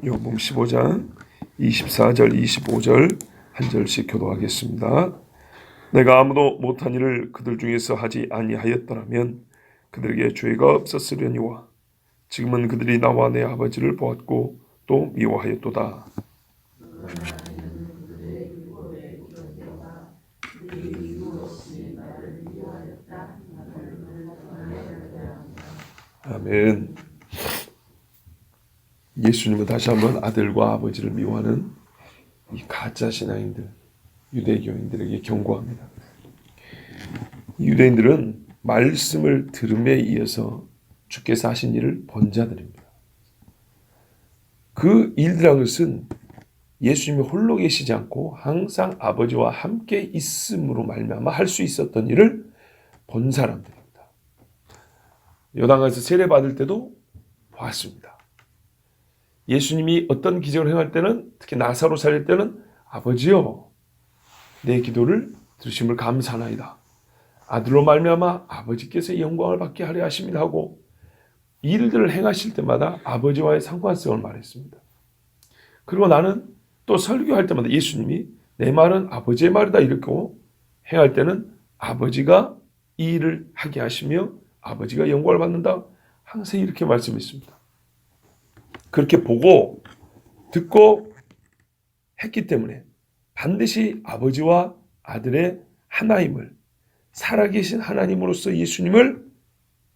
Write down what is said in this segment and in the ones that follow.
요한복음 15장 24절 25절 한 절씩 교도하겠습니다. 내가 아무도 못한 일을 그들 중에서 하지 아니하였더라면 그들에게 죄가 없었으려니와 지금은 그들이 나와 내 아버지를 보았고 또 미워하였도다. 아멘. 예수님은 다시 한번 아들과 아버지를 미워하는 이 가짜 신앙인들, 유대교인들에게 경고합니다. 유대인들은 말씀을 들음에 이어서 주께서 하신 일을 본 자들입니다. 그 일이라는 것은 예수님이 홀로 계시지 않고 항상 아버지와 함께 있음으로 말미암아 할 수 있었던 일을 본 사람들입니다. 요단강에서 세례받을 때도 보았습니다. 예수님이 어떤 기적을 행할 때는, 특히 나사로 살릴 때는 아버지여 내 기도를 들으심을 감사하나이다. 아들로 말미암아 아버지께서 영광을 받게 하려 하심이라 하고 일들을 행하실 때마다 아버지와의 상관성을 말했습니다. 그리고 나는 또 설교할 때마다 예수님이 내 말은 아버지의 말이다 이렇게 행할 때는 아버지가 이 일을 하게 하시며 아버지가 영광을 받는다. 항상 이렇게 말씀했습니다. 그렇게 보고 듣고 했기 때문에 반드시 아버지와 아들의 하나임을, 살아계신 하나님으로서 예수님을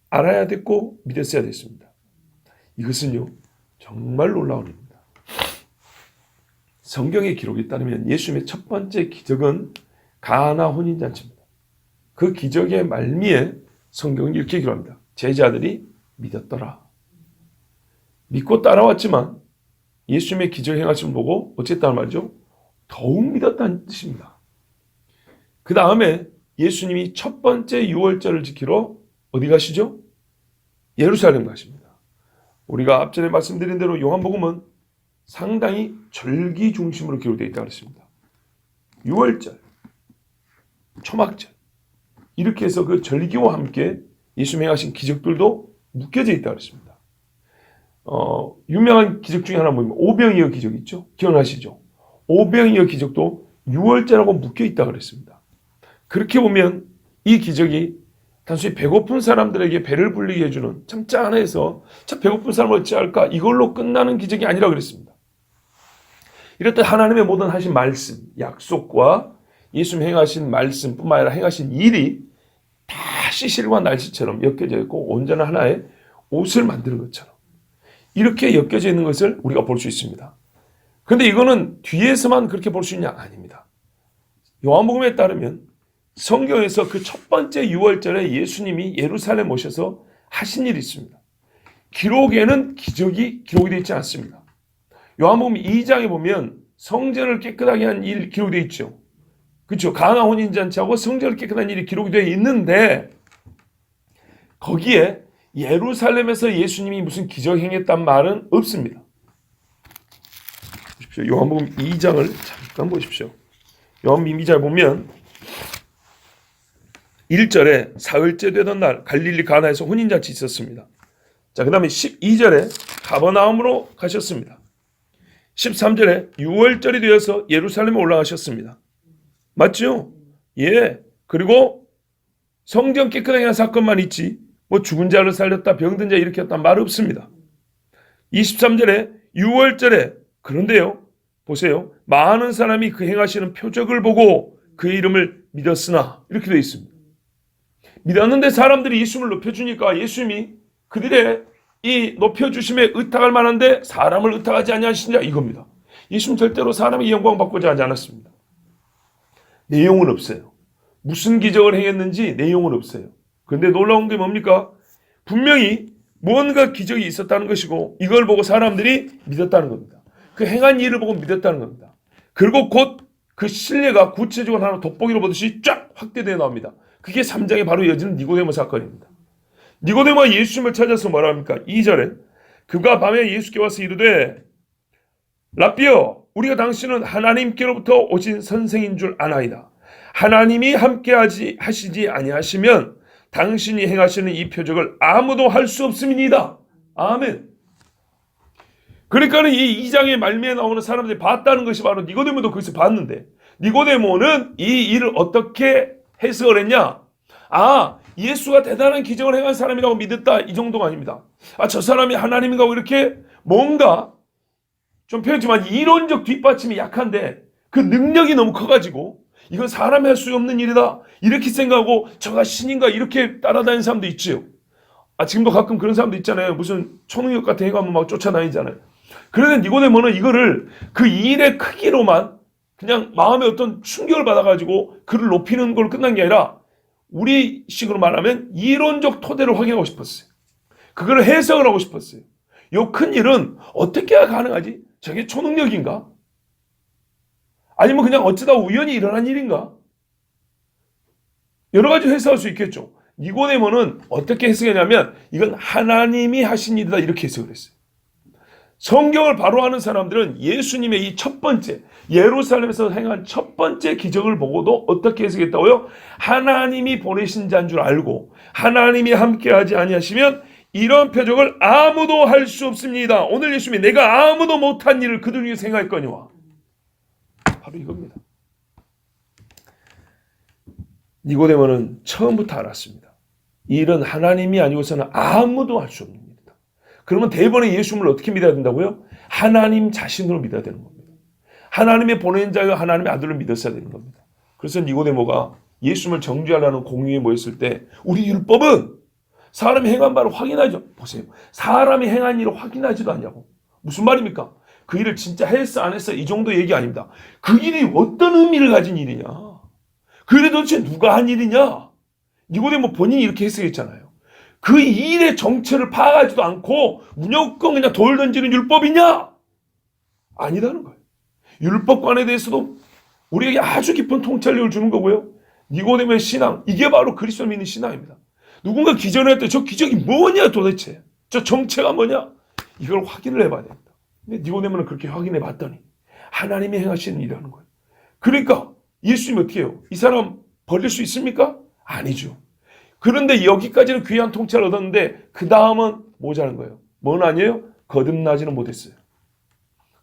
알아야 됐고 믿었어야 됐습니다. 이것은요 정말 놀라운 일입니다. 성경의 기록에 따르면 예수님의 첫 번째 기적은 가나 혼인잔치입니다. 그 기적의 말미에 성경은 이렇게 기록합니다. 제자들이 믿었더라. 믿고 따라왔지만 예수님의 기적 행하심을 보고 어쨌다는 말이죠? 더욱 믿었다는 뜻입니다. 그 다음에 예수님이 첫 번째 유월절을 지키러 어디 가시죠? 예루살렘 가십니다. 우리가 앞전에 말씀드린 대로 요한복음은 상당히 절기 중심으로 기록되어 있다고 했습니다. 유월절, 초막절 이렇게 해서 그 절기와 함께 예수님이 행하신 기적들도 묶여져 있다고 했습니다. 유명한 기적 중에 하나 뭐냐면 오병이어 기적 있죠? 기억나시죠? 오병이어 기적도 유월절하고 묶여 있다고 그랬습니다. 그렇게 보면 이 기적이 단순히 배고픈 사람들에게 배를 불리게 해주는 참 짠해서 참 배고픈 사람을 어찌할까 이걸로 끝나는 기적이 아니라 그랬습니다. 이렇듯 하나님의 모든 하신 말씀, 약속과 예수님 행하신 말씀뿐만 아니라 행하신 일이 다 시실과 날씨처럼 엮여져 있고 온전한 하나의 옷을 만드는 것처럼 이렇게 엮여져 있는 것을 우리가 볼 수 있습니다. 그런데 이거는 뒤에서만 그렇게 볼 수 있냐? 아닙니다. 요한복음에 따르면 성경에서 그 첫 번째 유월절에 예수님이 예루살렘 오셔서 하신 일이 있습니다. 기록에는 기적이 기록이 되어 있지 않습니다. 요한복음 2장에 보면 성전을 깨끗하게 한 일 기록되어 있죠. 그렇죠. 가나 혼인잔치하고 성전을 깨끗한 일이 기록이 되어 있는데 거기에 예루살렘에서 예수님이 무슨 기적 행했단 말은 없습니다. 보십시오. 요한복음 2장을 잠깐 보십시오. 요한복음 2장 보면 1절에 사흘째 되던 날 갈릴리 가나에서 혼인잔치 있었습니다. 자, 그 다음에 12절에 가버나움으로 가셨습니다. 13절에 6월절이 되어서 예루살렘에 올라가셨습니다. 맞죠? 예. 그리고 성전 깨끗하게 한 사건만 있지 뭐 죽은 자를 살렸다 병든 자 일으켰다 말 없습니다. 23절에 6월절에 그런데요. 보세요. 많은 사람이 그 행하시는 표적을 보고 그의 이름을 믿었으나 이렇게 되어 있습니다. 믿었는데 사람들이 예수님을 높여주니까 예수님이 그들의 이 높여주심에 의탁할 만한데 사람을 의탁하지 아니하시냐 이겁니다. 예수님 절대로 사람의 영광 받고자 하지 않았습니다. 내용은 없어요. 무슨 기적을 행했는지 내용은 없어요. 그런데 놀라운 게 뭡니까? 분명히 무언가 기적이 있었다는 것이고 이걸 보고 사람들이 믿었다는 겁니다. 그 행한 일을 보고 믿었다는 겁니다. 그리고 곧 그 신뢰가 구체적으로 하나 돋보기로 보듯이 쫙 확대되어 나옵니다. 그게 3장에 바로 이어지는 니고데모 사건입니다. 니고데모가 예수님을 찾아서 뭐라 합니까? 2절에 그가 밤에 예수께 와서 이르되 라삐여 우리가 당신은 하나님께로부터 오신 선생인 줄 아나이다. 하나님이 함께 하시지 아니하시면 당신이 행하시는 이 표적을 아무도 할 수 없음이니이다. 아멘. 그러니까는 이 2장의 말미에 나오는 사람들이 봤다는 것이 바로 니고데모도 거기서 봤는데, 니고데모는 이 일을 어떻게 해석을 했냐? 아, 예수가 대단한 기적을 행한 사람이라고 믿었다, 이 정도가 아닙니다. 아, 저 사람이 하나님인가 하고 이렇게 뭔가 좀 표현했지만 이론적 뒷받침이 약한데 그 능력이 너무 커가지고 이건 사람이 할 수 없는 일이다 이렇게 생각하고 저가 신인가 이렇게 따라다니는 사람도 있지요. 아, 지금도 가끔 그런 사람도 있잖아요. 무슨 초능력 같은 행하면 막 쫓아다니잖아요. 그런데 니고데모는 이거를 그 일의 크기로만 그냥 마음에 어떤 충격을 받아가지고 그를 높이는 걸 끝난 게 아니라 우리 식으로 말하면 이론적 토대를 확인하고 싶었어요. 그걸 해석을 하고 싶었어요. 요 큰 일은 어떻게 해야 가능하지? 저게 초능력인가? 아니면 그냥 어쩌다 우연히 일어난 일인가? 여러 가지 해석할 수 있겠죠. 니고데모는 어떻게 해석했냐면 이건 하나님이 하신 일이다 이렇게 해석을 했어요. 성경을 바로 아는 사람들은 예수님의 이 첫 번째 예루살렘에서 행한 첫 번째 기적을 보고도 어떻게 해석했다고요? 하나님이 보내신 자인 줄 알고 하나님이 함께하지 아니하시면 이런 표적을 아무도 할 수 없습니다. 오늘 예수님이 내가 아무도 못한 일을 그들 위해 생각했거니와. 바로 이겁니다. 니고데모는 처음부터 알았습니다. 이 일은 하나님이 아니고서는 아무도 할 수 없는 일이다. 그러면 대번에 예수님을 어떻게 믿어야 된다고요? 하나님 자신으로 믿어야 되는 겁니다. 하나님의 보낸 자여 하나님의 아들을 믿었어야 되는 겁니다. 그래서 니고데모가 예수님을 정죄하려는 공의에 모였을 때 우리 율법은 사람이 행한 바를 확인하죠. 보세요. 사람이 행한 일을 확인하지도 않냐고. 무슨 말입니까? 그 일을 진짜 했어 안 했어 이 정도 얘기 아닙니다. 그 일이 어떤 의미를 가진 일이냐. 그 일이 도대체 누가 한 일이냐. 니고데모 본인이 이렇게 해석했잖아요. 그 일의 정체를 파악하지도 않고 무조건 그냥 돌 던지는 율법이냐? 아니라는 거예요. 율법관에 대해서도 우리에게 아주 깊은 통찰력을 주는 거고요. 니고데모의 신앙, 이게 바로 그리스도를 믿는 신앙입니다. 누군가 기전을 했더니 저 기적이 뭐냐 도대체. 저 정체가 뭐냐. 이걸 확인을 해봐야 됩니다. 근데 니고데모는 그렇게 확인해 봤더니 하나님이 행하시는 일이라는 거예요. 그러니까 예수님이 어떻게 해요? 이 사람 버릴 수 있습니까? 아니죠. 그런데 여기까지는 귀한 통찰을 얻었는데 그 다음은 모자란 거예요. 뭔 아니에요? 거듭나지는 못했어요.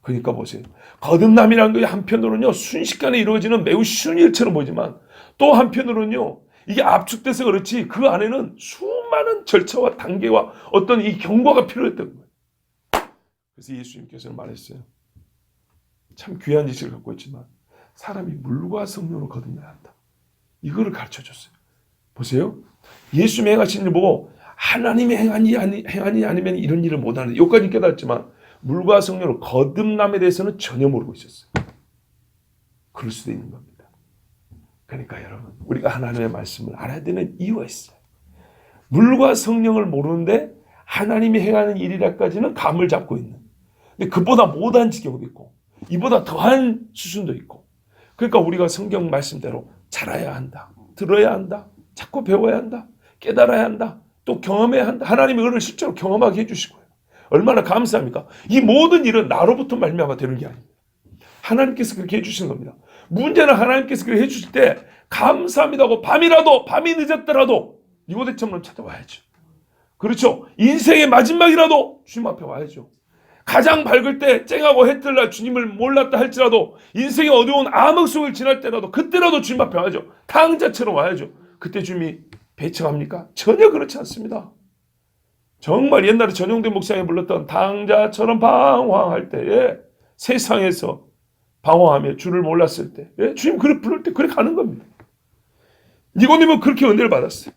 그러니까 보세요. 거듭남이라는 게 한편으로는요 순식간에 이루어지는 매우 쉬운 일처럼 보이지만 또 한편으로는요 이게 압축돼서 그렇지 그 안에는 수많은 절차와 단계와 어떤 이 경과가 필요했던 거예요. 그래서 예수님께서는 말했어요. 참 귀한 지식을 갖고 있지만 사람이 물과 성령으로 거듭나야 한다. 이거를 가르쳐줬어요. 보세요. 예수님이 행하신 일 보고 하나님이 행하니 아니면 이런 일을 못하는 여기까지 깨달았지만 물과 성령으로 거듭남에 대해서는 전혀 모르고 있었어요. 그럴 수도 있는 겁니다. 그러니까 여러분 우리가 하나님의 말씀을 알아야 되는 이유가 있어요. 물과 성령을 모르는데 하나님이 행하는 일이라까지는 감을 잡고 있는. 근데 그보다 못한 지경도 있고 이보다 더한 수준도 있고. 그러니까 우리가 성경 말씀대로 자라야 한다. 들어야 한다. 자꾸 배워야 한다. 깨달아야 한다. 또 경험해야 한다. 하나님이 그걸 실제로 경험하게 해주시고요. 얼마나 감사합니까? 이 모든 일은 나로부터 말미암아 되는 게 아닙니다. 하나님께서 그렇게 해주시는 겁니다. 문제는 하나님께서 그렇게 해주실 때 감사합니다고 밤이 늦었더라도 니고데모처럼 찾아와야죠. 그렇죠. 인생의 마지막이라도 주님 앞에 와야죠. 가장 밝을 때 쨍하고 해 뜰 날 주님을 몰랐다 할지라도 인생의 어두운 암흑 속을 지날 때라도 그때라도 주님 앞에 와야죠. 탕자처럼 와야죠. 그때 주님이 배척합니까? 전혀 그렇지 않습니다. 정말 옛날에 전용대 목사님이 불렀던 탕자처럼 방황할 때에 세상에서 방황하며 주를 몰랐을 때 주님 그래 부를 때 그래 가는 겁니다. 니고데모는 그렇게 은혜를 받았어요.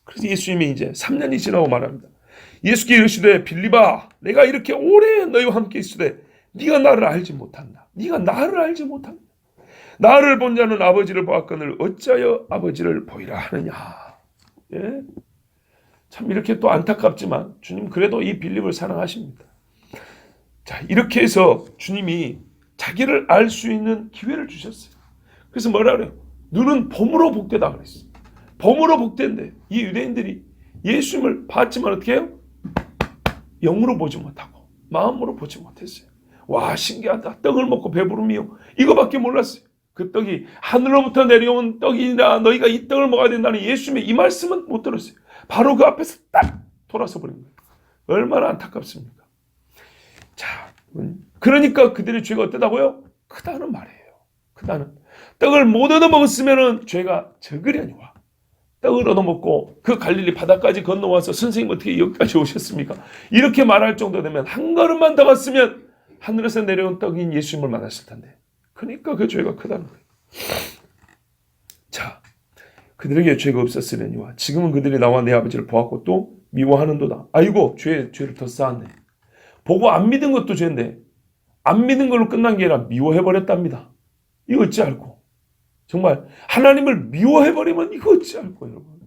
그래서 예수님이 이제 3년이 지나고 말합니다. 예수께 이르시되 빌립아 내가 이렇게 오래 너희와 함께 있으되 네가 나를 알지 못한다. 네가 나를 알지 못한다. 나를 본 자는 아버지를 보았거늘 어찌하여 아버지를 보이라 하느냐. 예? 참 이렇게 또 안타깝지만 주님 그래도 이 빌립을 사랑하십니다. 자 이렇게 해서 주님이 자기를 알 수 있는 기회를 주셨어요. 그래서 뭐라 그래요? 눈은 봄으로 복되다 그랬어요. 봄으로 복된데 이 유대인들이 예수님을 봤지만 어떻게 해요? 영으로 보지 못하고 마음으로 보지 못했어요. 와 신기하다. 떡을 먹고 배부름이요. 이거밖에 몰랐어요. 그 떡이 하늘로부터 내려온 떡이라 너희가 이 떡을 먹어야 된다는 예수님의 이 말씀은 못 들었어요. 바로 그 앞에서 딱 돌아서 버린 거예요. 얼마나 안타깝습니까? 그러니까 그들의 죄가 어떠다고요? 크다는 말이에요. 크다는. 떡을 못 얻어먹었으면 죄가 적으려니와. 떡을 얻어먹고 그 갈릴리 바다까지 건너와서 선생님 어떻게 여기까지 오셨습니까? 이렇게 말할 정도 되면 한 걸음만 더 갔으면 하늘에서 내려온 떡인 예수님을 만났을 텐데. 그러니까 그 죄가 크다는 거예요. 자, 그들에게 죄가 없었으려니와 지금은 그들이 나와 내 아버지를 보았고 또 미워하는도다. 아이고 죄를 더 쌓았네. 보고 안 믿은 것도 죄인데 안 믿은 걸로 끝난 게 아니라 미워해버렸답니다. 이거 어찌 알고. 정말 하나님을 미워해버리면 이거 어찌 알고 여러분.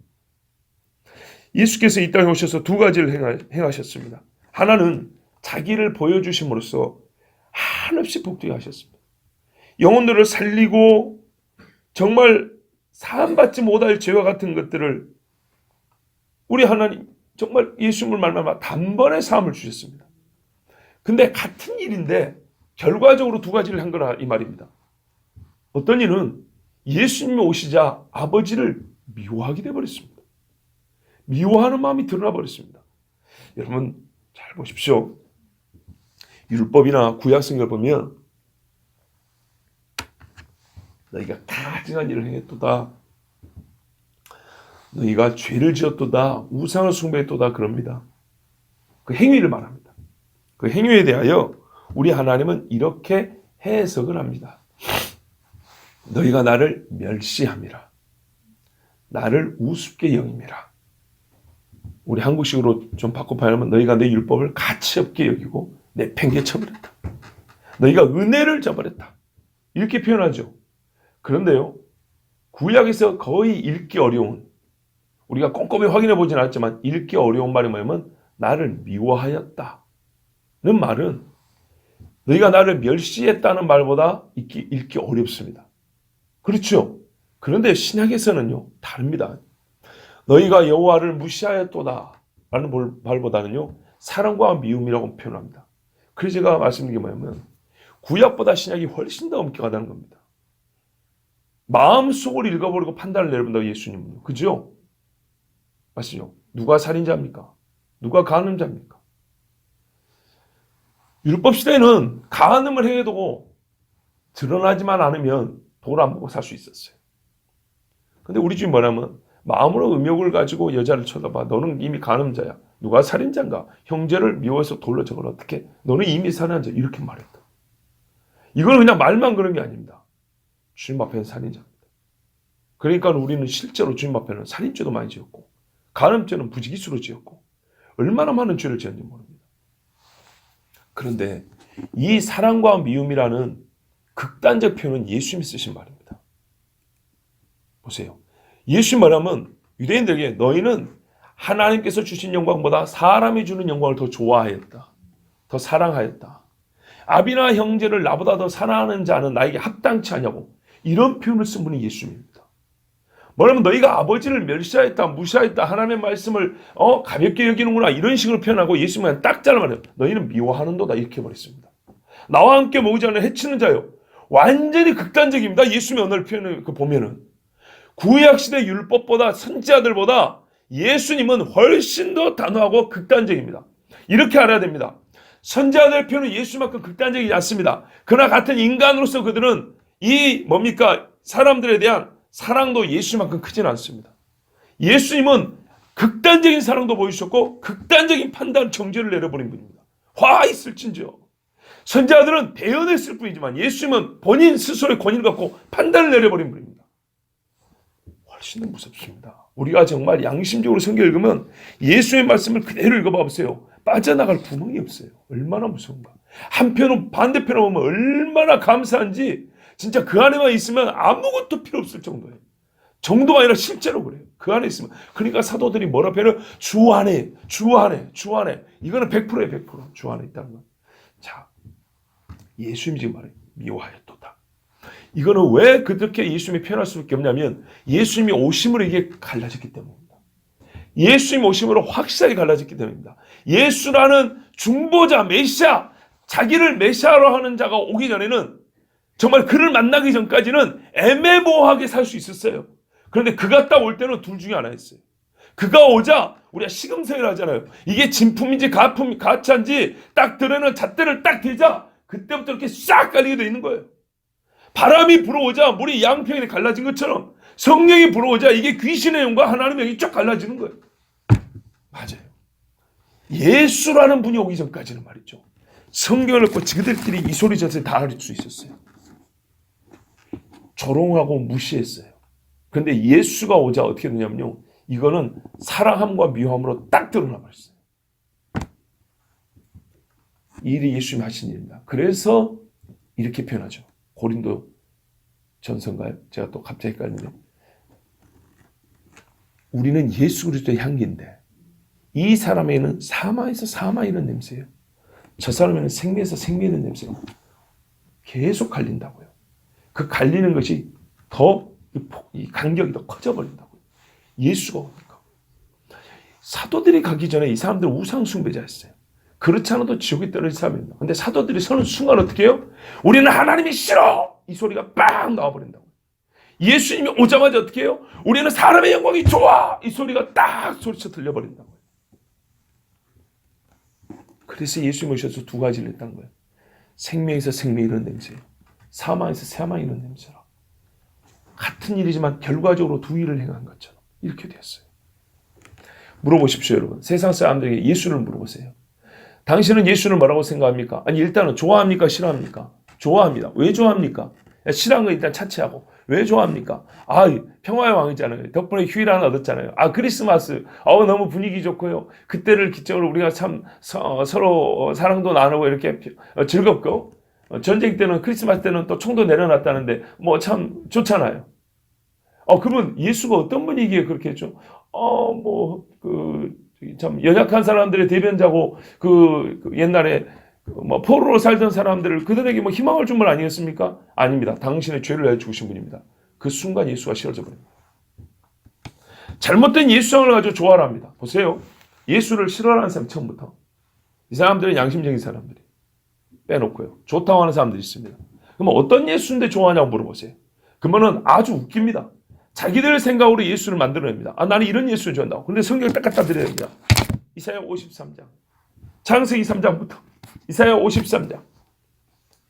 예수께서 이 땅에 오셔서 두 가지를 행하셨습니다. 하나는 자기를 보여주심으로써 한없이 복되게 하셨습니다. 영혼들을 살리고 정말 사함받지 못할 죄와 같은 것들을 우리 하나님 정말 예수님을 말미암아 단번에 사함을 주셨습니다. 근데 같은 일인데 결과적으로 두 가지를 한 거라 이 말입니다. 어떤 일은 예수님이 오시자 아버지를 미워하게 되어버렸습니다. 미워하는 마음이 드러나 버렸습니다. 여러분 잘 보십시오. 율법이나 구약성경을 보면 너희가 가증한 일을 행했도다. 너희가 죄를 지었도다. 우상을 숭배했도다. 그럽니다. 그 행위를 말합니다. 그 행위에 대하여 우리 하나님은 이렇게 해석을 합니다. 너희가 나를 멸시함이라. 나를 우습게 여김이라. 우리 한국식으로 좀 바꿔 봐야하면 너희가 내 율법을 가치 없게 여기고 내팽개쳐버렸다. 너희가 은혜를 저버렸다. 이렇게 표현하죠. 그런데요. 구약에서 거의 읽기 어려운, 우리가 꼼꼼히 확인해 보진 않았지만 읽기 어려운 말이 뭐냐면 나를 미워하였다는 말은 너희가 나를 멸시했다는 말보다 읽기 어렵습니다. 그렇죠? 그런데 신약에서는요 다릅니다. 너희가 여호와를 무시하였도다 라는 말보다는요 사랑과 미움이라고 표현합니다. 그래서 제가 말씀드린 게 뭐냐면 구약보다 신약이 훨씬 더 엄격하다는 겁니다. 마음속을 읽어버리고 판단을 내려본다고 예수님은요. 그죠? 맞죠? 누가 살인자입니까? 누가 간음자입니까? 율법 시대에는 간음을 행해도 드러나지만 않으면 돌 안 보고 살 수 있었어요. 근데 우리 주님 뭐냐면 마음으로 음욕을 가지고 여자를 쳐다봐. 너는 이미 간음자야. 누가 살인자인가? 형제를 미워해서 돌로 저걸 어떻게? 너는 이미 살인자. 이렇게 말했다. 이건 그냥 말만 그런 게 아닙니다. 주님 앞에는 살인자입니다. 그러니까 우리는 실제로 주님 앞에는 살인죄도 많이 지었고 간음죄는 부지기수로 지었고 얼마나 많은 죄를 지었는지 모릅니다. 그런데 이 사랑과 미움이라는 극단적 표현은 예수님이 쓰신 말입니다. 보세요. 예수님 말하면 유대인들에게 너희는 하나님께서 주신 영광보다 사람이 주는 영광을 더 좋아하였다. 더 사랑하였다. 아비나 형제를 나보다 더 사랑하는 자는 나에게 합당치 않냐고 이런 표현을 쓴 분이 예수님입니다. 뭐냐면 너희가 아버지를 멸시하였다, 무시하였다, 하나님의 말씀을 가볍게 여기는구나 이런 식으로 표현하고 예수님은 딱 잘라 말해요. 너희는 미워하는도다 이렇게 말했습니다. 나와 함께 모이지 않는 해치는 자요. 완전히 극단적입니다. 예수님의 언어를 표현을 보면은 구약시대 율법보다 선지자들보다 예수님은 훨씬 더 단호하고 극단적입니다. 이렇게 알아야 됩니다. 선지자들의 표현은 예수님만큼 극단적이지 않습니다. 그러나 같은 인간으로서 그들은 사람들에 대한 사랑도 예수님만큼 크지는 않습니다. 예수님은 극단적인 사랑도 보이셨고 극단적인 판단 정죄를 내려버린 분입니다. 화 있을진저. 선지자들은 대언했을 뿐이지만 예수님은 본인 스스로의 권위를 갖고 판단을 내려버린 분입니다. 훨씬 더 무섭습니다. 우리가 정말 양심적으로 성경 읽으면 예수의 말씀을 그대로 읽어봐 보세요. 빠져나갈 구멍이 없어요. 얼마나 무서운가. 한편은 반대편으로 보면 얼마나 감사한지 진짜 그 안에만 있으면 아무것도 필요 없을 정도예요. 정도가 아니라 실제로 그래요. 그 안에 있으면. 그러니까 사도들이 뭐라 표현을 주 안에. 이거는 100%예요. 100%. 주 안에 있다는 건. 자, 예수님이 지금 말해요. 미워하였도다. 이거는 왜 그렇게 예수님이 표현할 수밖에 없냐면 예수님이 오심으로 이게 갈라졌기 때문입니다. 예수님 오심으로 확실하게 갈라졌기 때문입니다. 예수라는 중보자, 메시아, 자기를 메시아로 하는 자가 오기 전에는 정말 그를 만나기 전까지는 애매모호하게 살 수 있었어요. 그런데 그가 딱 올 때는 둘 중에 하나였어요. 그가 오자 우리가 시금생을 하잖아요. 이게 진품인지 가짜인지 딱 드러내는 잣대를 딱 대자 그때부터 이렇게 싹 갈리게 돼 있는 거예요. 바람이 불어오자 물이 양평에 갈라진 것처럼 성령이 불어오자 이게 귀신의 영과 하나님의 영이 쫙 갈라지는 거예요. 맞아요. 예수라는 분이 오기 전까지는 말이죠. 성경을 읽고 지그들끼리 이 소리 저소리 다 할 수 있었어요. 조롱하고 무시했어요. 그런데 예수가 오자 어떻게 되냐면요. 이거는 사랑함과 미워함으로 딱 드러나 버렸어요. 이 일이 예수님이 하신 일입니다. 그래서 이렇게 표현하죠. 고린도 전서인가요? 제가 또 갑자기 헷갈리네. 우리는 예수 그리스도의 향기인데 이 사람에는 사마에서 사마 이런 냄새예요. 저 사람에는 생미에서 생미 이런 냄새가 계속 갈린다고요. 그 갈리는 것이 더 이 간격이 더 커져버린다고요. 예수가 오니까. 사도들이 가기 전에 이 사람들은 우상 숭배자였어요. 그렇지 않아도 지옥에 떨어질 사람입니다. 근데 사도들이 서는 순간 어떻게 해요? 우리는 하나님이 싫어! 이 소리가 빵 나와버린다고요. 예수님이 오자마자 어떻게 해요? 우리는 사람의 영광이 좋아! 이 소리가 딱 소리쳐 들려버린다고요. 그래서 예수님이 오셔서 두 가지를 했다는 거예요. 생명에서 생명 이런 냄새, 사망에서 사망 이런 냄새라. 같은 일이지만 결과적으로 두 일을 행한 것처럼 이렇게 되었어요. 물어보십시오, 여러분. 세상 사람들에게 예수를 물어보세요. 당신은 예수를 뭐라고 생각합니까? 아니, 일단은 좋아합니까? 싫어합니까? 좋아합니다. 왜 좋아합니까? 싫어하는 건 일단 차치하고. 왜 좋아합니까? 아, 평화의 왕이잖아요. 덕분에 휴일 하나 얻었잖아요. 아, 크리스마스. 너무 분위기 좋고요. 그때를 기점으로 우리가 참 서로 사랑도 나누고 이렇게 즐겁고, 전쟁 때는 크리스마스 때는 또 총도 내려놨다는데 뭐 참 좋잖아요. 그러면 예수가 어떤 분이기에 그렇게 했죠? 참 연약한 사람들의 대변자고 옛날에 뭐 포로로 살던 사람들을 그들에게 뭐 희망을 준 분 아니었습니까? 아닙니다. 당신의 죄를 위하여 죽으신 분입니다. 그 순간 예수가 싫어져 버립니다. 잘못된 예수상을 가지고 조화를 합니다. 보세요. 예수를 싫어하는 사람 처음부터. 이 사람들은 양심적인 사람들이 빼놓고요. 좋다고 하는 사람들이 있습니다. 그러면 어떤 예수인데 좋아하냐고 물어보세요. 그러면은 아주 웃깁니다. 자기들 생각으로 예수를 만들어냅니다. 나는 이런 예수를 좋아한다고. 근데 성경을 딱 갖다 드려야 됩니다. 이사야 53장. 창세기 3장부터. 이사야 53장.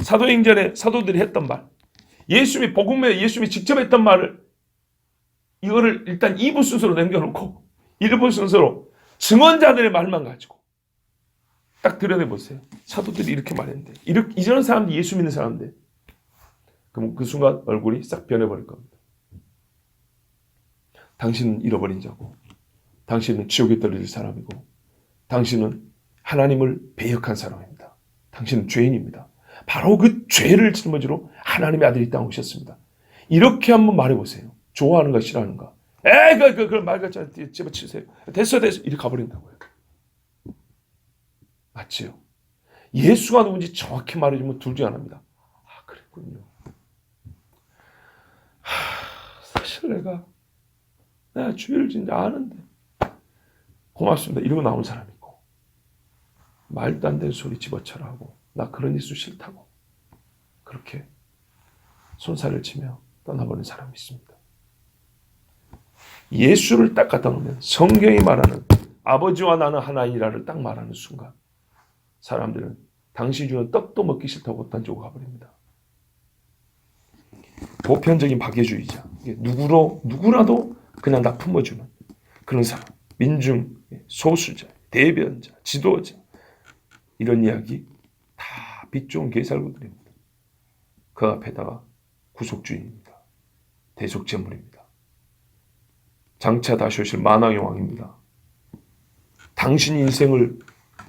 사도행전에 사도들이 했던 말. 예수님이 복음에 예수님이 직접 했던 말을 이거를 일단 2부 순서로 남겨놓고 1부 순서로 증언자들의 말만 가지고 딱 들여다보세요. 사도들이 이렇게 말했는데 이런 사람들이 예수 믿는 사람인데 그럼 그 순간 얼굴이 싹 변해버릴 겁니다. 당신은 잃어버린 자고 당신은 지옥에 떨어질 사람이고 당신은 하나님을 배역한 사람입니다. 당신은 죄인입니다. 바로 그 죄를 짊어지러 하나님의 아들이 땅에 오셨습니다. 이렇게 한번 말해보세요. 좋아하는가 싫어하는가. 그걸 말 같지 않게 집어치세요. 됐어 이렇게 가버린다고요. 맞지요? 예수가 누군지 정확히 말해주면 둘 중 하나입니다. 그랬군요. 사실 내가 죄를 진짜 아는데 고맙습니다. 이러고 나온 사람이 있고 말도 안 되는 소리 집어쳐라 하고 나 그런 예수 싫다고 그렇게 손살을 치며 떠나버린 사람이 있습니다. 예수를 딱 갖다 놓으면 성경이 말하는 아버지와 나는 하나이라를 딱 말하는 순간 사람들은 당신 주는 떡도 먹기 싫다고 던지고 가버립니다. 보편적인 박애주의자, 누구라도 그냥 나 품어주는 그런 사람, 민중, 소수자, 대변자, 지도자 이런 이야기 다 빛 좋은 개살구들입니다. 그 앞에다가 구속주의입니다. 대속제물입니다. 장차 다시 오실 만왕의 왕입니다. 당신 인생을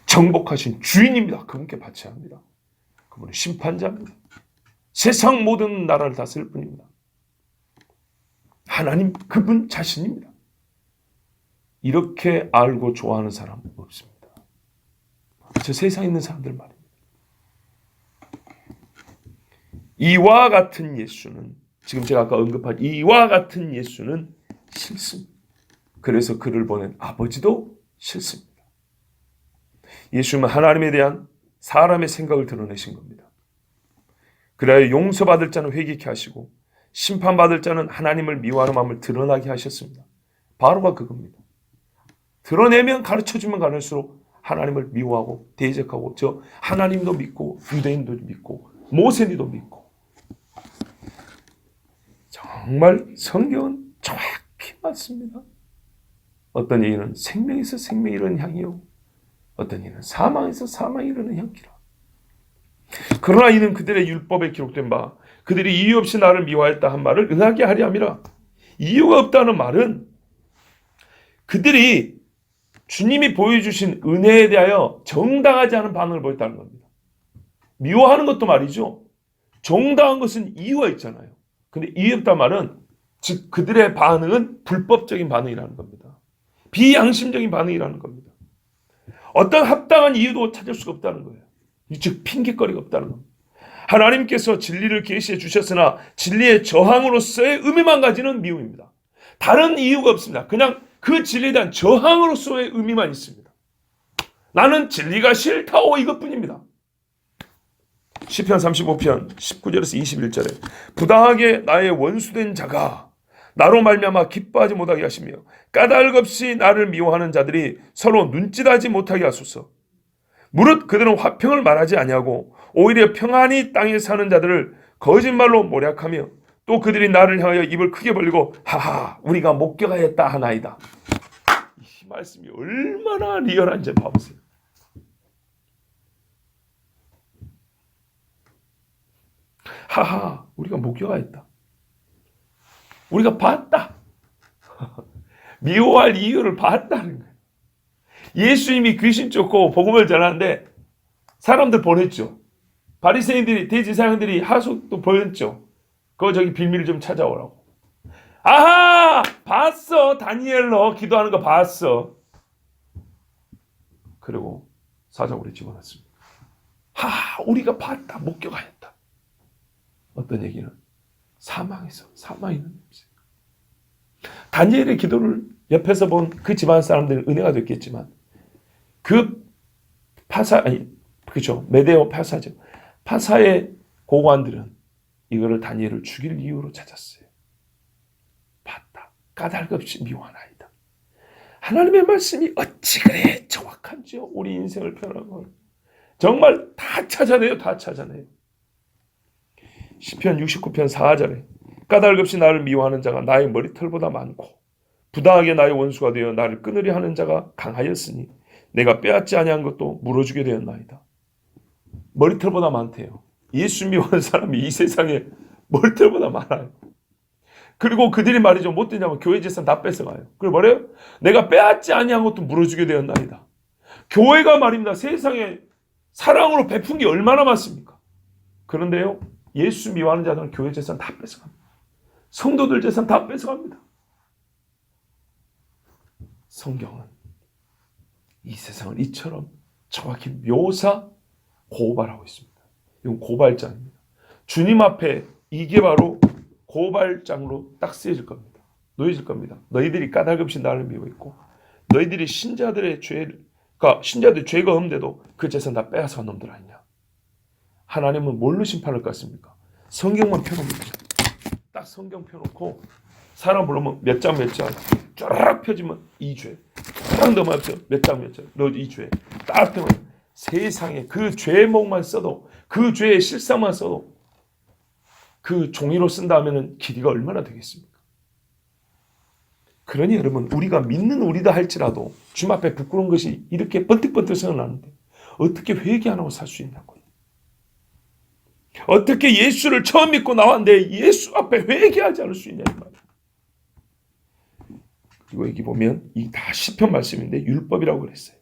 정복하신 주인입니다. 그분께 바쳐야 합니다. 그분은 심판자입니다. 세상 모든 나라를 다스릴 분입니다. 하나님 그분 자신입니다. 이렇게 알고 좋아하는 사람은 없습니다. 저 세상에 있는 사람들 말입니다. 이와 같은 예수는 지금 제가 아까 언급한 이와 같은 예수는 싫습니다. 그래서 그를 보낸 아버지도 싫습니다. 예수님은 하나님에 대한 사람의 생각을 드러내신 겁니다. 그래야 용서받을 자는 회개케 하시고 심판받을 자는 하나님을 미워하는 마음을 드러나게 하셨습니다. 바로가 그겁니다. 드러내면 가르쳐주면 가를수록 하나님을 미워하고 대적하고 저 하나님도 믿고 유대인도 믿고 모세니도 믿고. 정말 성경은 정확히 맞습니다. 어떤 이는 생명에서 생명이 이르는 향이요 어떤 이는 사망에서 사망이 이르는 향기라. 그러나 이는 그들의 율법에 기록된 바 그들이 이유 없이 나를 미워했다 한 말을 응하게 하려 함이라. 이유가 없다는 말은 그들이 주님이 보여주신 은혜에 대하여 정당하지 않은 반응을 보였다는 겁니다. 미워하는 것도 말이죠. 정당한 것은 이유가 있잖아요. 근데 이유 없다는 말은 즉 그들의 반응은 불법적인 반응이라는 겁니다. 비양심적인 반응이라는 겁니다. 어떤 합당한 이유도 찾을 수가 없다는 거예요. 즉 핑계거리가 없다는 겁니다. 하나님께서 진리를 계시해 주셨으나 진리의 저항으로서의 의미만 가지는 미움입니다. 다른 이유가 없습니다. 그냥 그 진리에 대한 저항으로서의 의미만 있습니다. 나는 진리가 싫다오 이것뿐입니다. 시편 35편 19절에서 21절에 부당하게 나의 원수된 자가 나로 말미암아 기뻐하지 못하게 하시며 까닭없이 나를 미워하는 자들이 서로 눈짓하지 못하게 하소서. 무릇 그들은 화평을 말하지 아니하고 오히려 평안히 땅에 사는 자들을 거짓말로 모략하며 또 그들이 나를 향하여 입을 크게 벌리고 하하 우리가 목격하였다 하나이다. 이 말씀이 얼마나 리얼한지 봐보세요. 하하 우리가 목격하였다. 우리가 봤다. 미워할 이유를 봤다는 거예요. 예수님이 귀신 쫓고 복음을 전하는데 사람들 보냈죠. 바리새인들이 대제사장들이 하숙도 보냈죠. 그거 저기 비밀 좀 찾아오라고. 아하 봤어. 다니엘로 기도하는 거 봤어. 그리고 사자굴에 집어넣습니다. 하하 우리가 봤다. 목격하였다. 어떤 얘기는 사망에서 사망이 있는 냄새. 다니엘의 기도를 옆에서 본 그 집안 사람들은 은혜가 됐겠지만 그 메데오 파사죠. 파사의 고관들은 이거를 다니엘을 죽일 이유로 찾았어요. 봤다. 까닭없이 미워하나이다. 하나님의 말씀이 어찌 그래 정확한지요. 우리 인생을 표현한 걸. 정말 다 찾아내요. 다 찾아내요. 시편 69편 4절에 까닭없이 나를 미워하는 자가 나의 머리털보다 많고 부당하게 나의 원수가 되어 나를 끊으려 하는 자가 강하였으니 내가 빼앗지 아니한 것도 물어주게 되었나이다. 머리털보다 많대요. 예수 미워하는 사람이 이 세상에 머리털보다 많아요. 그리고 그들이 말이죠. 못 되냐면 교회 재산 다 뺏어가요. 그리고 뭐래요? 내가 빼앗지 아니한 것도 물어주게 되었나이다. 교회가 말입니다. 세상에 사랑으로 베푼 게 얼마나 많습니까? 그런데요. 예수 미워하는 자들은 교회 재산 다 뺏어갑니다. 성도들 재산 다 뺏어갑니다. 성경은 이 세상을 이처럼 정확히 묘사 고발하고 있습니다. 이건 고발장입니다. 주님 앞에 이게 바로 고발장으로 딱 쓰여질 겁니다. 놓여질 겁니다. 너희들이 까닭없이 나를 미워했고 너희들이 신자들의 죄가 없는데도 그 재산 다 빼앗아간 놈들 아니냐. 하나님은 뭘로 심판할 것 같습니까? 성경만 펴놓습니다. 딱 성경 펴놓고 사람 부르면 몇 장 쫙 펴지면 이 죄, 쫙 넘어가서 몇 장 너 이 죄, 딱 펴면 세상에 그 죄목만 써도 그 죄의 실상만 써도 그 종이로 쓴다 하면은 길이가 얼마나 되겠습니까? 그러니 여러분 우리가 믿는 우리다 할지라도 주님 앞에 부끄러운 것이 이렇게 번뜩번뜩 생각나는데 어떻게 회개 안 하고 살 수 있냐고요. 어떻게 예수를 처음 믿고 나왔는데 예수 앞에 회개하지 않을 수 있냐 이 말이에요. 그리고 여기 보면 이 다 시편 말씀인데 율법이라고 그랬어요.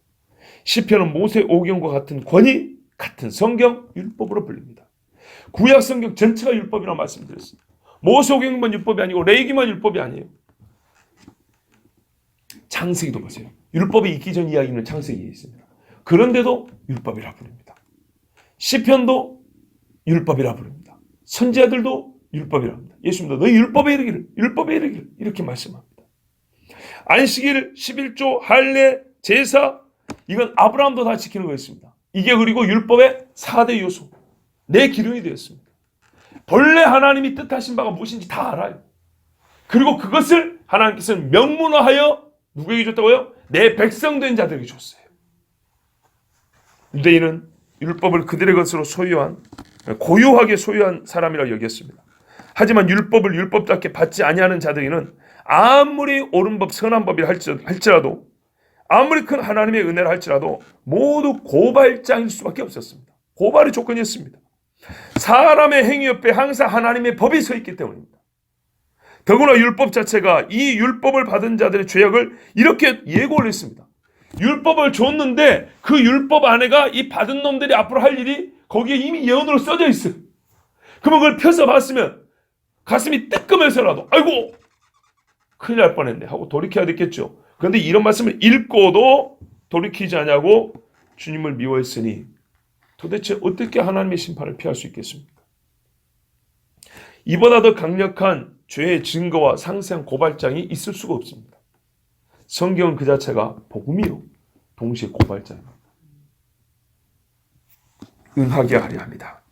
시편은 모세 오경과 같은 권위, 같은 성경, 율법으로 불립니다. 구약 성경 전체가 율법이라고 말씀드렸습니다. 모세 오경만 율법이 아니고 레위기만 율법이 아니에요. 창세기도 보세요. 율법이 있기 전 이야기는 창세기에 있습니다. 그런데도 율법이라 부릅니다. 시편도 율법이라 부릅니다. 선지자들도 율법이라 합니다. 예수님도 너희 율법에 이르기를 이렇게 말씀합니다. 안식일, 11조, 할례, 제사 이건 아브라함도 다 지키는 거였습니다. 이게 그리고 율법의 4대 요소, 내 기준이 되었습니다. 본래 하나님이 뜻하신 바가 무엇인지 다 알아요. 그리고 그것을 하나님께서는 명문화하여 누구에게 줬다고요? 내 백성된 자들에게 줬어요. 유대인은 율법을 그들의 것으로 고유하게 소유한 사람이라고 여겼습니다. 하지만 율법을 율법답게 받지 아니하는 자들에게는 아무리 옳은 법, 선한 법이라 할지라도, 아무리 큰 하나님의 은혜라 할지라도 모두 고발장일 수밖에 없었습니다. 고발의 조건이었습니다. 사람의 행위 옆에 항상 하나님의 법이 서 있기 때문입니다. 더구나 율법 자체가 이 율법을 받은 자들의 죄악을 이렇게 예고를 했습니다. 율법을 줬는데 그 율법 안에가 이 받은 놈들이 앞으로 할 일이 거기에 이미 예언으로 써져 있어요. 그러면 그걸 펴서 봤으면 가슴이 뜨끔해서라도 아이고 큰일 날 뻔했네 하고 돌이켜야 됐겠죠. 그런데 이런 말씀을 읽고도 돌이키지 않냐고 주님을 미워했으니 도대체 어떻게 하나님의 심판을 피할 수 있겠습니까? 이보다 더 강력한 죄의 증거와 상세한 고발장이 있을 수가 없습니다. 성경은 그 자체가 복음이요 동시에 고발장입니다. 응하게 하려 합니다.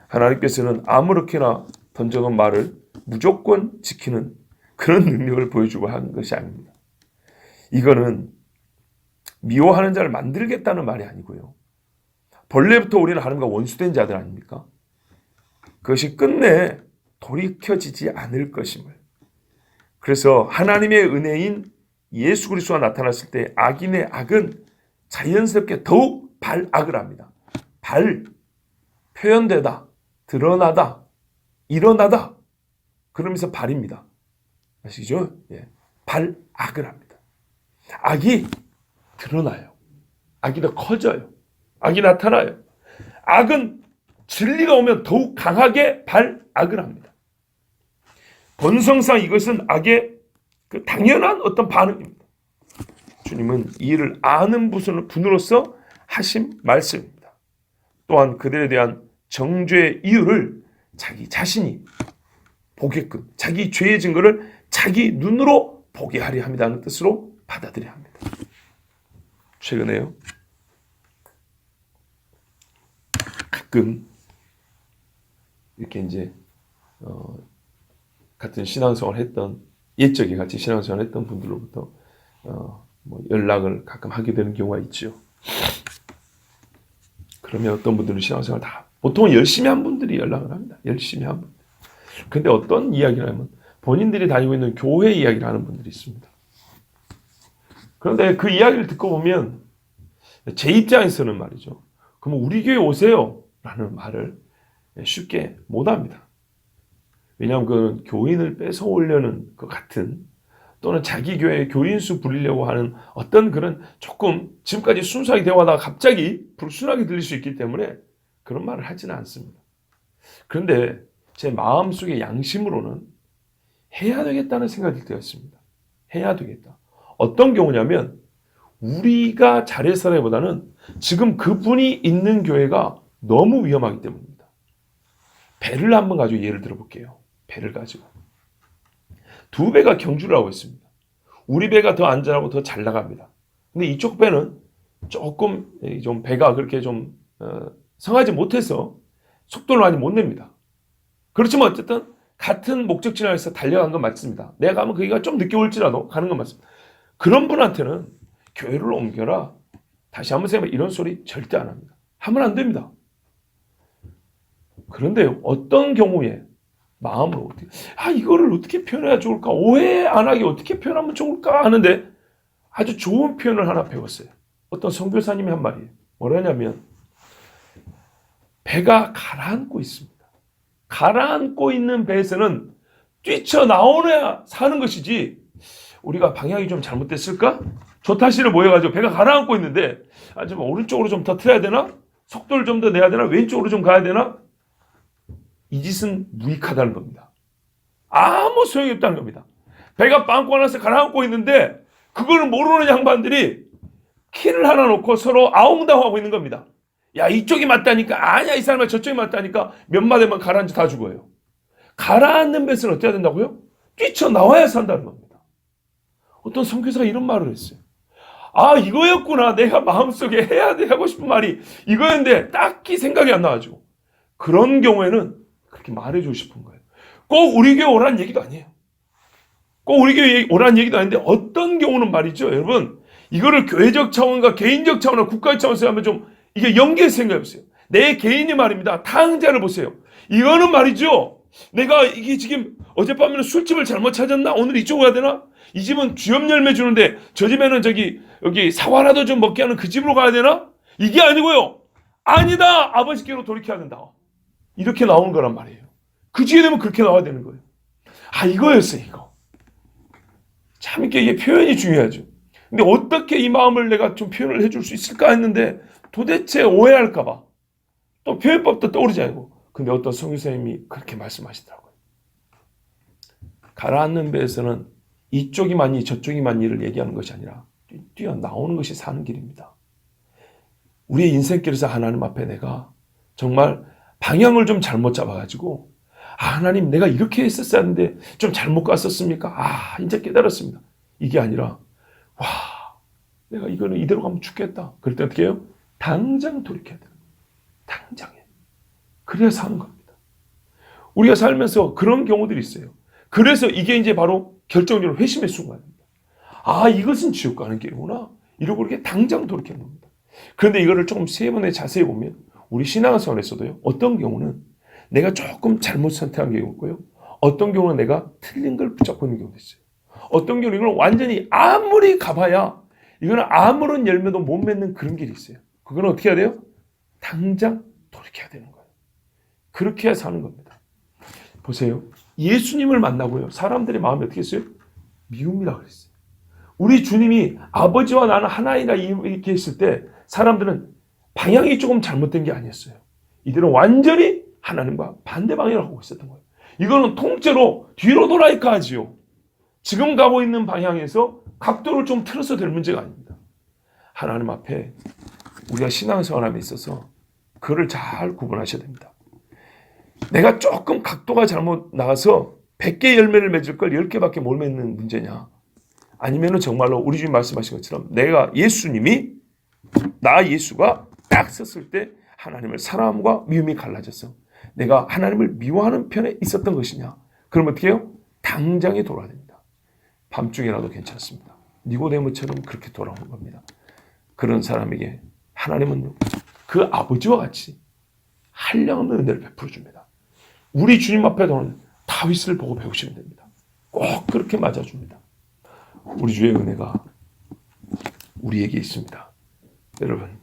하나님께서는 아무렇게나 던져놓은 말을 무조건 지키는 그런 능력을 보여주고 하는 것이 아닙니다. 이거는 미워하는 자를 만들겠다는 말이 아니고요. 본래부터 우리는 하나님과 원수된 자들 아닙니까? 그것이 끝내 돌이켜지지 않을 것임을. 그래서 하나님의 은혜인 예수 그리스도가 나타났을 때 악인의 악은 자연스럽게 더욱 발악을 합니다. 표현되다, 드러나다, 일어나다. 그러면서 발입니다. 아시죠? 예. 발악을 합니다. 악이 드러나요. 악이 더 커져요. 악이 나타나요. 악은 진리가 오면 더욱 강하게 발악을 합니다. 본성상 이것은 악의 그 당연한 어떤 반응입니다. 주님은 이 일을 아는 분으로서 하신 말씀입니다. 또한 그들에 대한 정죄의 이유를 자기 자신이 보게끔 자기 죄의 증거를 자기 눈으로 보게 하려 합니다는 뜻으로 받아들여야 합니다. 최근에요. 가끔 이렇게 이제 같은 신앙생활을 했던 옛적에 같이 신앙생활을 했던 분들로부터 뭐 연락을 가끔 하게 되는 경우가 있죠. 그러면 어떤 분들은 신앙생활 보통 열심히 한 분들이 연락을 합니다. 열심히 한 분들. 근데 어떤 이야기를 하면 본인들이 다니고 있는 교회 이야기를 하는 분들이 있습니다. 그런데 그 이야기를 듣고 보면 제 입장에서는 말이죠. 그럼 우리 교회 오세요 라는 말을 쉽게 못합니다. 왜냐하면 그건 교인을 뺏어오려는 것 같은 또는 자기 교회에 교인수 부리려고 하는 어떤 그런 조금 지금까지 순수하게 대화하다가 갑자기 불순하게 들릴 수 있기 때문에 그런 말을 하지는 않습니다. 그런데 제 마음속의 양심으로는 해야 되겠다는 생각이 들었습니다. 해야 되겠다. 어떤 경우냐면 우리가 잘해서라기보다는 지금 그분이 있는 교회가 너무 위험하기 때문입니다. 배를 한번 가지고 예를 들어볼게요. 배를 가지고. 두 배가 경주를 하고 있습니다. 우리 배가 더 안전하고 더 잘 나갑니다. 근데 이쪽 배는 조금 좀 배가 그렇게 좀 성하지 못해서 속도를 많이 못 냅니다. 그렇지만 어쨌든 같은 목적지를 향해서 달려간 건 맞습니다. 내가 가면 거기가 좀 늦게 올지라도 가는 건 맞습니다. 그런 분한테는 교회를 옮겨라. 다시 한번 생각해보면 이런 소리 절대 안 합니다. 하면 안 됩니다. 그런데 어떤 경우에 마음으로 이거를 어떻게 표현해야 좋을까? 오해 안 하게 어떻게 표현하면 좋을까? 하는데 아주 좋은 표현을 하나 배웠어요. 어떤 선교사님이 한 말이에요. 뭐라냐면 배가 가라앉고 있습니다. 가라앉고 있는 배에서는 뛰쳐나오려야 사는 것이지 우리가 방향이 좀 잘못됐을까? 조타시를 모여가지고 배가 가라앉고 있는데 좀 오른쪽으로 좀 더 틀어야 되나? 속도를 좀 더 내야 되나? 왼쪽으로 좀 가야 되나? 이 짓은 무익하다는 겁니다. 아무 소용이 없다는 겁니다. 배가 빵꾸 하나서 가라앉고 있는데 그걸 모르는 양반들이 키를 하나 놓고 서로 아웅다웅하고 있는 겁니다. 야 이쪽이 맞다니까 아니야 이 사람은 저쪽이 맞다니까 몇 마디만 가라앉아 다 죽어요. 가라앉는 배는 어때야 된다고요? 뛰쳐나와야 산다는 겁니다. 어떤 선교사가 이런 말을 했어요. 이거였구나. 내가 마음속에 해야 돼 하고 싶은 말이 이거였는데 딱히 생각이 안 나가지고 그런 경우에는 그렇게 말해주고 싶은 거예요. 꼭 우리 교회 오라는 얘기도 아니에요. 꼭 우리 교회 오라는 얘기도 아닌데 어떤 경우는 말이죠. 여러분 이거를 교회적 차원과 개인적 차원과 국가의 차원에서 하면 좀 이게 연계의 생각이 없어요. 내 개인이 말입니다. 당장을 보세요. 이거는 말이죠. 내가 이게 지금 어젯밤에는 술집을 잘못 찾았나? 오늘 이쪽 가야 되나? 이 집은 쥐업 열매 주는데 저 집에는 여기 사과라도 좀 먹게 하는 그 집으로 가야 되나? 이게 아니고요. 아니다. 아버지께로 돌이켜야 된다. 이렇게 나오는 거란 말이에요. 그 뒤에 되면 그렇게 나와야 되는 거예요. 이거였어요, 이거. 참 이게 표현이 중요하죠. 근데 어떻게 이 마음을 내가 좀 표현을 해줄 수 있을까 했는데 도대체 오해할까봐 또 표현법도 떠오르지 않고. 근데 어떤 성교사님이 그렇게 말씀하시더라고요. 가라앉는 배에서는 이쪽이 많이 저쪽이 많이를 얘기하는 것이 아니라 뛰어나오는 것이 사는 길입니다. 우리의 인생길에서 하나님 앞에 내가 정말 방향을 좀 잘못 잡아가지고 하나님 내가 이렇게 했었어야 하는데 좀 잘못 갔었습니까? 이제 깨달았습니다. 이게 아니라 내가 이거는 이대로 가면 죽겠다. 그럴 때 어떻게 해요? 당장 돌이켜야 돼요. 당장에. 그래야 사는 겁니다. 우리가 살면서 그런 경우들이 있어요. 그래서 이게 이제 바로 결정적으로 회심의 순간입니다. 이것은 지옥 가는 길이구나. 이러고 이렇게 당장 돌이키는 겁니다. 그런데 이거를 조금 세 번에 자세히 보면 우리 신앙생활에서도요. 어떤 경우는 내가 조금 잘못 선택한 경우가 있고요. 어떤 경우는 내가 틀린 걸 붙잡고 있는 경우도 있어요. 어떤 경우는 이건 완전히 아무리 가봐야 이거는 아무런 열매도 못 맺는 그런 길이 있어요. 그거는 어떻게 해야 돼요? 당장 돌이켜야 되는 거예요. 그렇게 해야 사는 겁니다. 보세요. 예수님을 만나고요. 사람들의 마음이 어떻게 했어요? 미움이라고 그랬어요. 우리 주님이 아버지와 나는 하나이다 이렇게 했을 때 사람들은 방향이 조금 잘못된 게 아니었어요. 이들은 완전히 하나님과 반대 방향을 하고 있었던 거예요. 이거는 통째로 뒤로 돌아이까 하지요. 지금 가고 있는 방향에서 각도를 좀 틀어서 될 문제가 아닙니다. 하나님 앞에 우리가 신앙생활함에 있어서 그를 잘 구분하셔야 됩니다. 내가 조금 각도가 잘못 나가서 100개 열매를 맺을 걸 10개밖에 못 맺는 문제냐? 아니면은 정말로 우리 주님 말씀하신 것처럼 내가 예수가 딱 섰을 때 하나님을 사랑함과 미움이 갈라져서 내가 하나님을 미워하는 편에 있었던 것이냐? 그럼 어떻게 해요? 당장에 돌아야 됩니다. 밤중이라도 괜찮습니다. 니고데모처럼 그렇게 돌아오는 겁니다. 그런 사람에게 하나님은 그 아버지와 같이 한량없는 은혜를 베풀어 줍니다. 우리 주님 앞에서는 다윗을 보고 배우시면 됩니다. 꼭 그렇게 맞아줍니다. 우리 주의 은혜가 우리에게 있습니다. 여러분,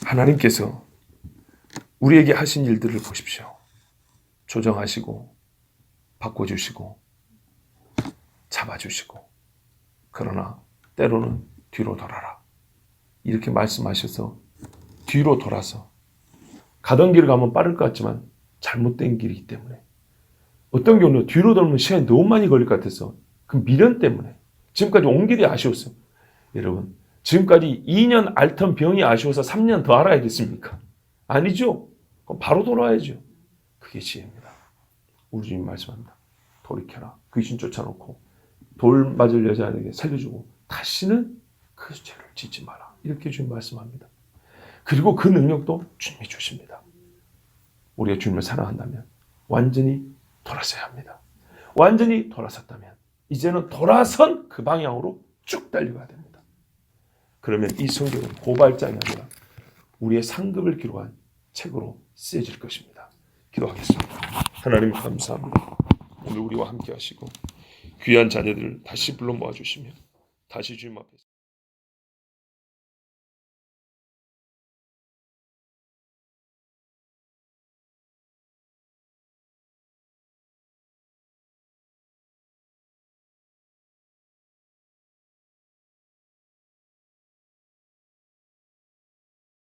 하나님께서 우리에게 하신 일들을 보십시오. 조정하시고 바꿔주시고 잡아주시고 그러나 때로는 뒤로 돌아라 이렇게 말씀하셔서 뒤로 돌아서 가던 길을 가면 빠를 것 같지만 잘못된 길이기 때문에 어떤 경우는 뒤로 돌면 시간이 너무 많이 걸릴 것 같아서 그 미련 때문에 지금까지 온 길이 아쉬웠어요. 여러분, 지금까지 2년 앓던 병이 아쉬워서 3년 더 알아야겠습니까? 아니죠. 그럼 바로 돌아야죠. 그게 지혜입니다. 우리 주님 말씀합니다. 돌이켜라. 귀신 쫓아놓고 돌 맞을 여자에게 살려주고 다시는 그 죄를 짓지 마라. 이렇게 주님 말씀합니다. 그리고 그 능력도 주님이 주십니다. 우리가 주님을 사랑한다면 완전히 돌아서야 합니다. 완전히 돌아섰다면 이제는 돌아선 그 방향으로 쭉 달려가야 됩니다. 그러면 이 성경은 고발장이 아니라 우리의 상급을 기록한 책으로 쓰여질 것입니다. 기도하겠습니다. 하나님 감사합니다. 오늘 우리와 함께 하시고 귀한 자녀들을 다시 불러 모아주시며 다시 주님 앞에